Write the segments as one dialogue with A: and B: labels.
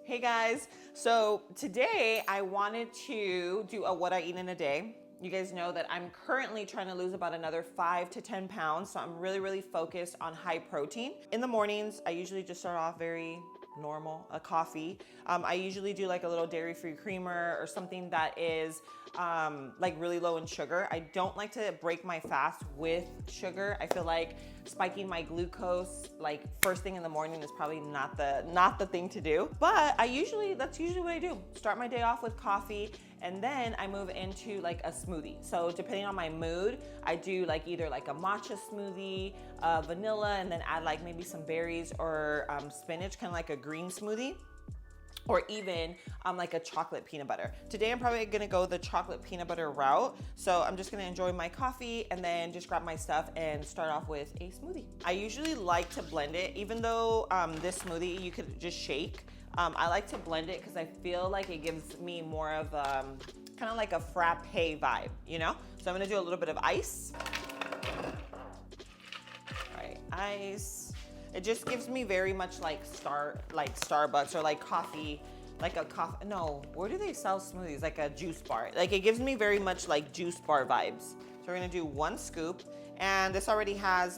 A: Hey guys, so today I wanted to do a what I eat in a day. You guys know that I'm currently trying to lose about another 5 to 10 pounds, so I'm really focused on high protein. In the mornings, I usually just start off very normal, a coffee. I usually do like a little dairy-free creamer or something that is like really low in sugar. I don't like to break my fast with sugar. I feel like spiking my glucose like first thing in the morning is probably not the thing to do. But that's usually what I do. Start my day off with coffee, and then I move into like a smoothie. So depending on my mood, I do like either like a matcha smoothie, vanilla, and then add like maybe some berries or spinach, kind of like a green smoothie. Or even like a chocolate peanut butter. Today I'm probably gonna go the chocolate peanut butter route. So I'm just gonna enjoy my coffee and then just grab my stuff and start off with a smoothie. I usually like to blend it, even though this smoothie you could just shake. I like to blend it because I feel like it gives me more of kind of like a frappe vibe, you know? So I'm gonna do a little bit of ice. All right, ice. It just gives me very much like Starbucks or like coffee, like a coffee. No, where do they sell smoothies? Like a juice bar. Like it gives me very much like juice bar vibes. So we're gonna do 1 scoop, and this already has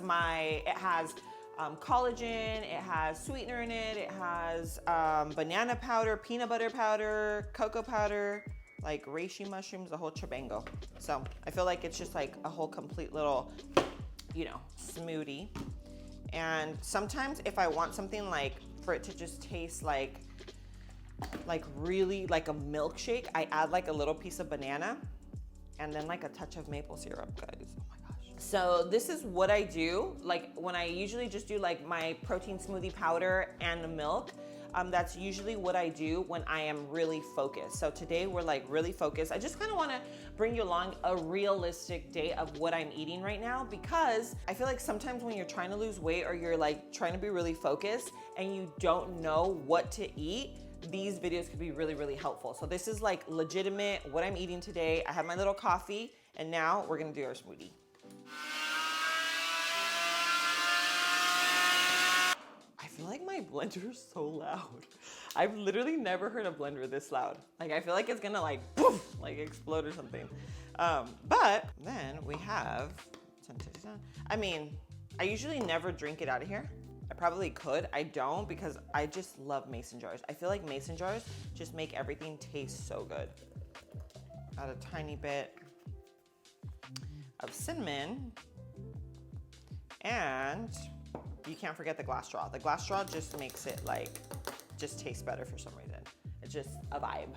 A: collagen, it has sweetener in it, it has banana powder, peanut butter powder, cocoa powder, like reishi mushrooms, the whole chabango. So I feel like it's just like a whole complete little, you know, smoothie. And sometimes if I want something like for it to just taste like really like a milkshake, I add like a little piece of banana and then like a touch of maple syrup, guys. Oh my gosh. So this is what I do. Like when I usually just do like my protein smoothie powder and the milk. That's usually what I do when I am really focused. So today we're like really focused. I just kind of want to bring you along a realistic day of what I'm eating right now, because I feel like sometimes when you're trying to lose weight or you're like trying to be really focused and you don't know what to eat, these videos could be really helpful. So this is like legitimate what I'm eating today. I have my little coffee, and now we're gonna do our smoothie. I feel like my blender is so loud. I've literally never heard a blender this loud. Like I feel like it's gonna like poof, like explode or something. But then we have, I mean, I usually never drink it out of here. I probably could, I don't, because I just love mason jars. I feel like mason jars just make everything taste so good. Add a tiny bit of cinnamon, and you can't forget the glass straw. The glass straw just makes it like, just taste better for some reason. It's just a vibe.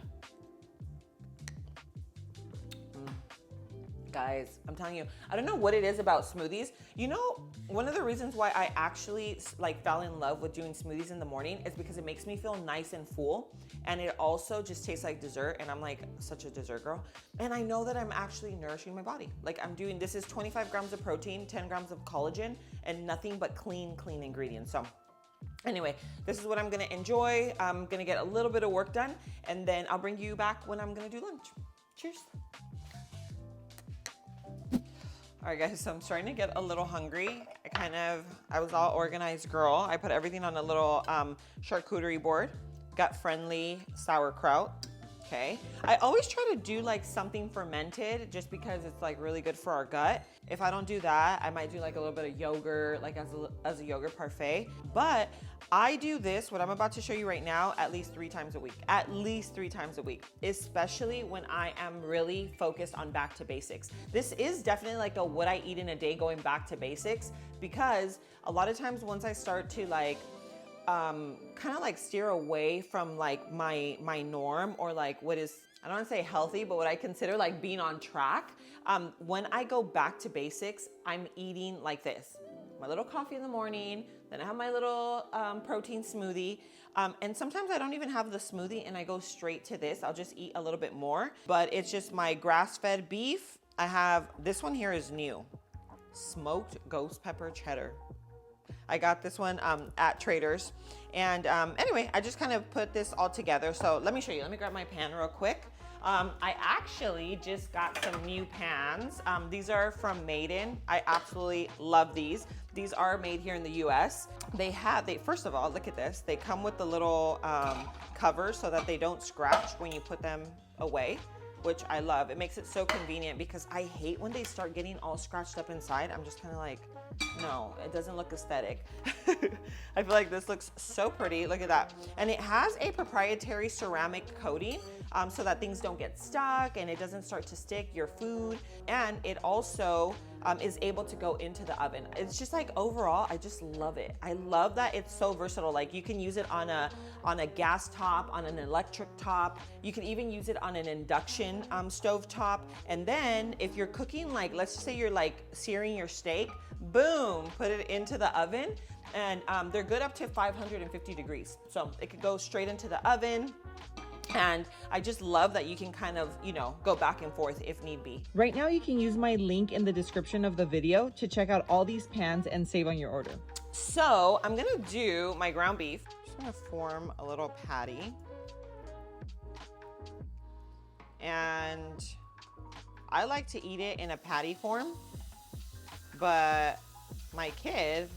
A: Guys, I'm telling you, I don't know what it is about smoothies. You know, one of the reasons why I actually like fell in love with doing smoothies in the morning is because it makes me feel nice and full. And it also just tastes like dessert. And I'm like such a dessert girl. And I know that I'm actually nourishing my body. Like this is 25 grams of protein, 10 grams of collagen, and nothing but clean ingredients. So anyway, this is what I'm gonna enjoy. I'm gonna get a little bit of work done, and then I'll bring you back when I'm gonna do lunch. Cheers. All right guys, so I'm starting to get a little hungry. I was all organized girl. I put everything on a little charcuterie board. Gut friendly sauerkraut, okay? I always try to do like something fermented just because it's like really good for our gut. If I don't do that, I might do like a little bit of yogurt, like as a yogurt parfait. But I do this, what I'm about to show you right now, at least 3 times a week. At least 3 times a week, especially when I am really focused on back to basics. This is definitely like a what I eat in a day going back to basics, because a lot of times once I start to like kind of like steer away from like my norm, or like what is, I don't want to say healthy, but what I consider like being on track, when I go back to basics, I'm eating like this. My little coffee in the morning, then I have my little protein smoothie, and sometimes I don't even have the smoothie and I go straight to this. I'll just eat a little bit more, but it's just my grass-fed beef. I have, this one here is new, smoked ghost pepper cheddar. I got this one at Trader's. And anyway, I just kind of put this all together. So let me show you. Let me grab my pan real quick. I actually just got some new pans. These are from Maiden. I absolutely love these. These are made here in the US. First of all, look at this. They come with the little covers so that they don't scratch when you put them away, which I love. It makes it so convenient because I hate when they start getting all scratched up inside. I'm just kind of like, no, it doesn't look aesthetic. I feel like this looks so pretty. Look at that. And it has a proprietary ceramic coating so that things don't get stuck and it doesn't start to stick your food. And it also is able to go into the oven. It's just like overall, I just love it. I love that it's so versatile. Like you can use it on a gas top, on an electric top. You can even use it on an induction stove top. And then if you're cooking, like let's just say you're like searing your steak, boom, put it into the oven. And they're good up to 550 degrees. So it could go straight into the oven. And I just love that you can kind of, go back and forth if need be.
B: Right now you can use my link in the description of the video to check out all these pans and save on your order.
A: So I'm gonna do my ground beef. I'm just gonna form a little patty. And I like to eat it in a patty form, but my kid,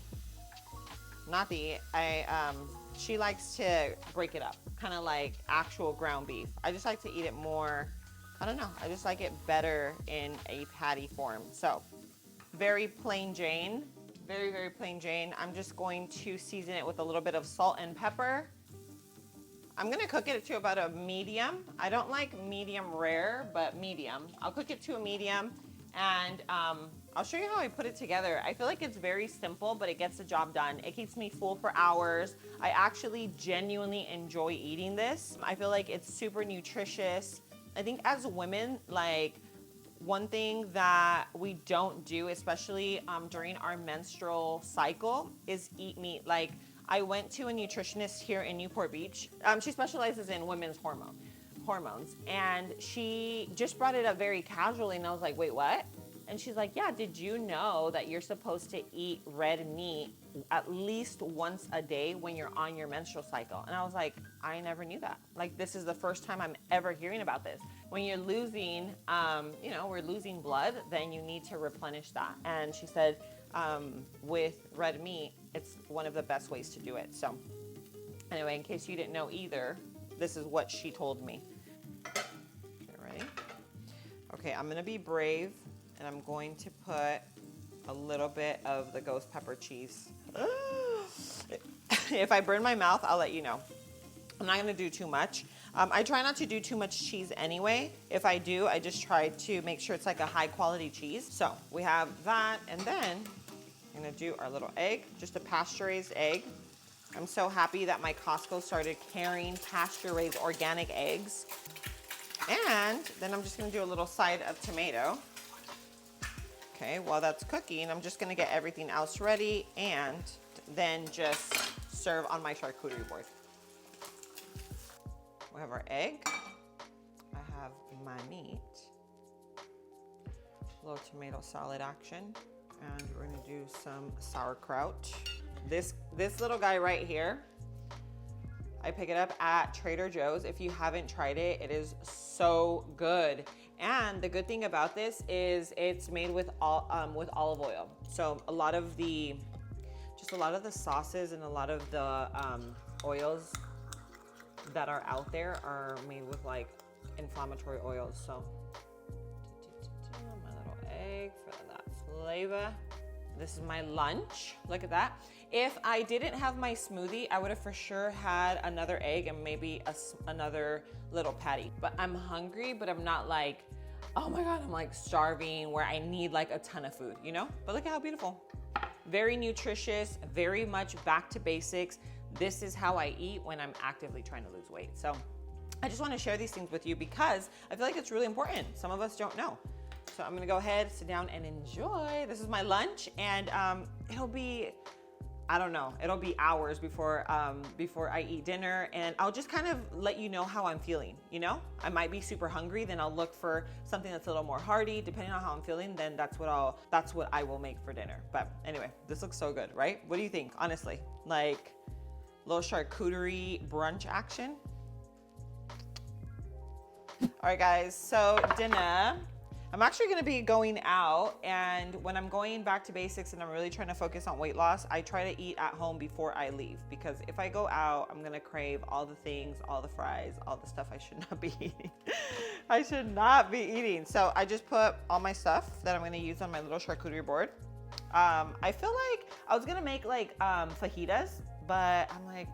A: she likes to break it up, kind of like actual ground beef. I just like to eat it more, I don't know, I just like it better in a patty form. So very plain Jane, very, very plain Jane. I'm just going to season it with a little bit of salt and pepper. I'm gonna cook it to about a medium. I don't like medium rare, but medium. I'll cook it to a medium and I'll show you how I put it together. I feel like it's very simple, but it gets the job done. It keeps me full for hours. I actually genuinely enjoy eating this. I feel like it's super nutritious. I think as women, like one thing that we don't do, especially during our menstrual cycle, is eat meat. Like I went to a nutritionist here in Newport Beach. She specializes in women's hormones. And she just brought it up very casually and I was like, wait, what? And she's like, yeah, did you know that you're supposed to eat red meat at least once a day when you're on your menstrual cycle? And I was like, I never knew that. Like, this is the first time I'm ever hearing about this. When you're losing, we're losing blood, then you need to replenish that. And she said, with red meat, it's one of the best ways to do it. So anyway, in case you didn't know either, this is what she told me. Okay, ready? Okay, I'm gonna be brave. And I'm going to put a little bit of the ghost pepper cheese. If I burn my mouth, I'll let you know. I'm not gonna do too much. I try not to do too much cheese anyway. If I do, I just try to make sure it's like a high quality cheese. So we have that, and then I'm gonna do our little egg, just a pasture-raised egg. I'm so happy that my Costco started carrying pasture-raised organic eggs. And then I'm just gonna do a little side of tomato. Okay, while that's cooking, I'm just gonna get everything else ready and then just serve on my charcuterie board. We have our egg. I have my meat. A little tomato salad action. And we're gonna do some sauerkraut. This little guy right here, I pick it up at Trader Joe's. If you haven't tried it, it is so good. And the good thing about this is it's made with olive oil. So a lot of the sauces and a lot of the oils that are out there are made with like inflammatory oils. So my little egg for that flavor. This is my lunch. Look at that. If I didn't have my smoothie, I would have for sure had another egg and maybe another little patty. But I'm hungry, but I'm not like, oh my God, I'm like starving where I need like a ton of food, But look at how beautiful. Very nutritious, very much back to basics. This is how I eat when I'm actively trying to lose weight. So I just want to share these things with you because I feel like it's really important. Some of us don't know. So I'm gonna go ahead, sit down and enjoy. This is my lunch and it'll be hours before I eat dinner, and I'll just kind of let you know how I'm feeling, I might be super hungry, then I'll look for something that's a little more hearty. Depending on how I'm feeling, then that's what I will make for dinner. But anyway, this looks so good, right? What do you think, honestly? Like, little charcuterie brunch action. All right, guys, so dinner. I'm actually gonna be going out, and when I'm going back to basics and I'm really trying to focus on weight loss, I try to eat at home before I leave, because if I go out, I'm gonna crave all the things, all the fries, all the stuff I should not be eating. I should not be eating. So I just put all my stuff that I'm gonna use on my little charcuterie board. I feel like I was gonna make like fajitas, but I'm like,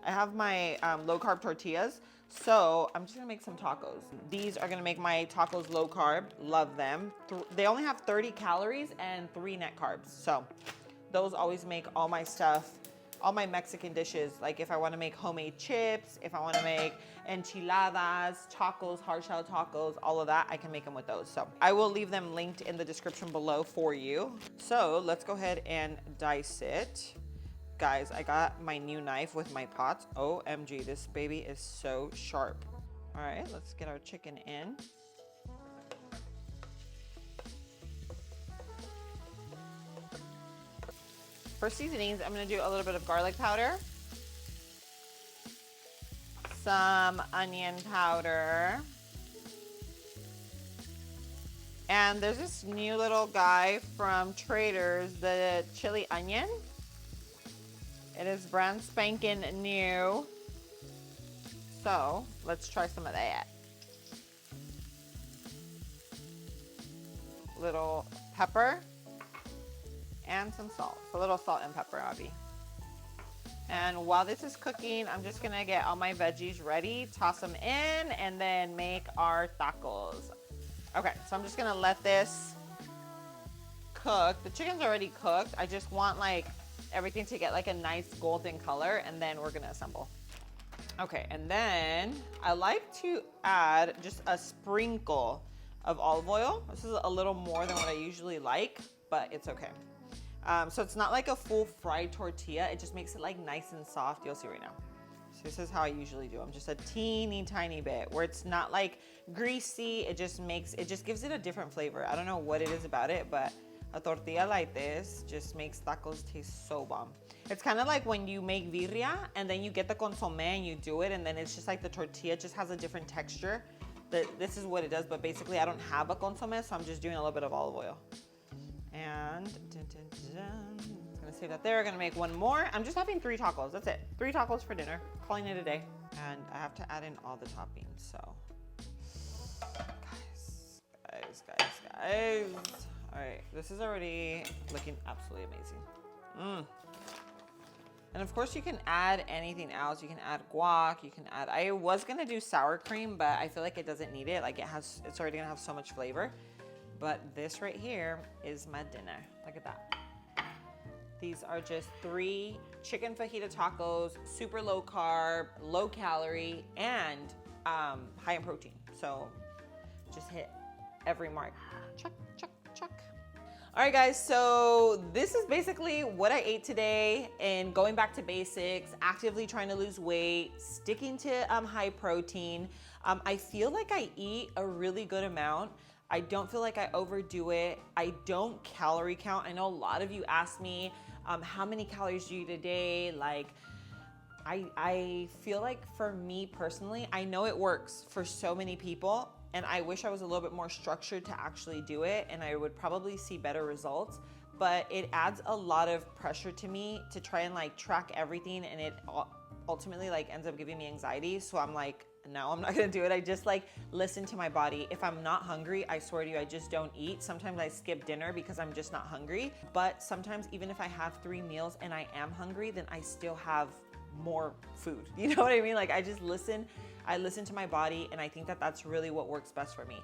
A: I have my low carb tortillas. So I'm just gonna make some tacos. These are gonna make my tacos low carb, love them. They only have 30 calories and 3 net carbs. So those always make all my stuff, all my Mexican dishes. Like if I wanna make homemade chips, if I wanna make enchiladas, tacos, hard shell tacos, all of that, I can make them with those. So I will leave them linked in the description below for you. So let's go ahead and dice it. Guys, I got my new knife with my pots. OMG, this baby is so sharp. All right, let's get our chicken in. For seasonings, I'm gonna do a little bit of garlic powder, some onion powder, and there's this new little guy from Trader's, the chili onion. It is brand spanking new. So let's try some of that. Little pepper and some salt. A little salt and pepper, Abby. And while this is cooking, I'm just gonna get all my veggies ready, toss them in, and then make our tacos. Okay, so I'm just gonna let this cook. The chicken's already cooked. I just want like everything to get like a nice golden color, and then we're gonna assemble. Okay, and then I like to add just a sprinkle of olive oil. This is a little more than what I usually like, but it's okay. So it's not like a full fried tortilla. It just makes it like nice and soft. You'll see right now. So this is how I usually do them. Just a teeny tiny bit where it's not like greasy. It just gives it a different flavor. I don't know what it is about it, but a tortilla like this just makes tacos taste so bomb. It's kind of like when you make birria and then you get the consomme and you do it, and then it's just like the tortilla just has a different texture. This is what it does, but basically I don't have a consomme, so I'm just doing a little bit of olive oil. And I'm gonna save that there. I'm gonna make one more. I'm just having 3 tacos, that's it. 3 tacos for dinner, calling it a day. And I have to add in all the toppings, so. Guys. All right, this is already looking absolutely amazing. And of course you can add anything else. You can add guac, you can add, I was gonna do sour cream, but I feel like it doesn't need it. Like it's already gonna have so much flavor. But this right here is my dinner. Look at that. These are just 3 chicken fajita tacos, super low carb, low calorie, and high in protein. So just hit every mark. Check. All right, guys, so this is basically what I ate today, and going back to basics, actively trying to lose weight, sticking to high protein. I feel like I eat a really good amount. I don't feel like I overdo it. I don't calorie count. I know a lot of you ask me, how many calories do you eat a day? Like, I feel like for me personally, I know it works for so many people, and I wish I was a little bit more structured to actually do it, and I would probably see better results, but it adds a lot of pressure to me to try and like track everything, and it ultimately like ends up giving me anxiety. So I'm like, no, I'm not gonna do it. I just like listen to my body. If I'm not hungry, I swear to you, I just don't eat. Sometimes I skip dinner because I'm just not hungry, but sometimes even if I have 3 meals and I am hungry, then I still have more food. You know what I mean? Like I listen to my body, and I think that that's really what works best for me.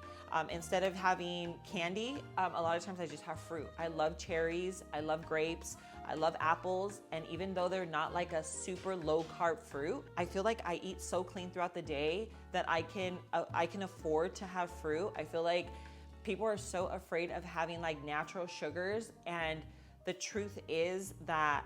A: Instead of having candy, a lot of times I just have fruit. I love cherries, I love grapes, I love apples, and even though they're not like a super low carb fruit, I feel like I eat so clean throughout the day that I can afford to have fruit. I feel like people are so afraid of having like natural sugars, and the truth is that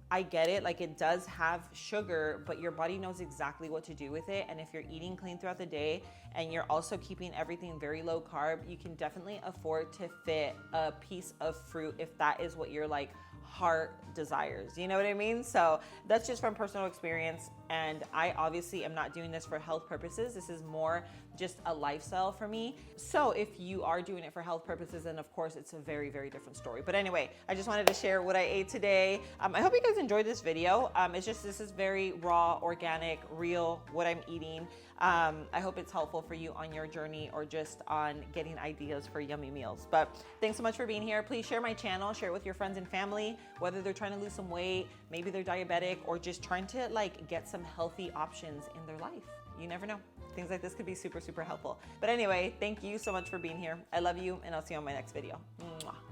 A: I get it, like it does have sugar, but your body knows exactly what to do with it. And if you're eating clean throughout the day and you're also keeping everything very low carb, you can definitely afford to fit a piece of fruit if that is what you're like heart desires. You know what I mean? So that's just from personal experience. And I obviously am not doing this for health purposes. This is more just a lifestyle for me. So if you are doing it for health purposes, then of course it's a very, very different story. But anyway, I just wanted to share what I ate today. I hope you guys enjoyed this video. This is very raw, organic, real, what I'm eating. I hope it's helpful for you on your journey or just on getting ideas for yummy meals. But thanks so much for being here. Please share my channel, share it with your friends and family, whether they're trying to lose some weight, maybe they're diabetic, or just trying to like get some healthy options in their life. You never know. Things like this could be super, super helpful. But anyway, thank you so much for being here. I love you, and I'll see you on my next video. Mwah.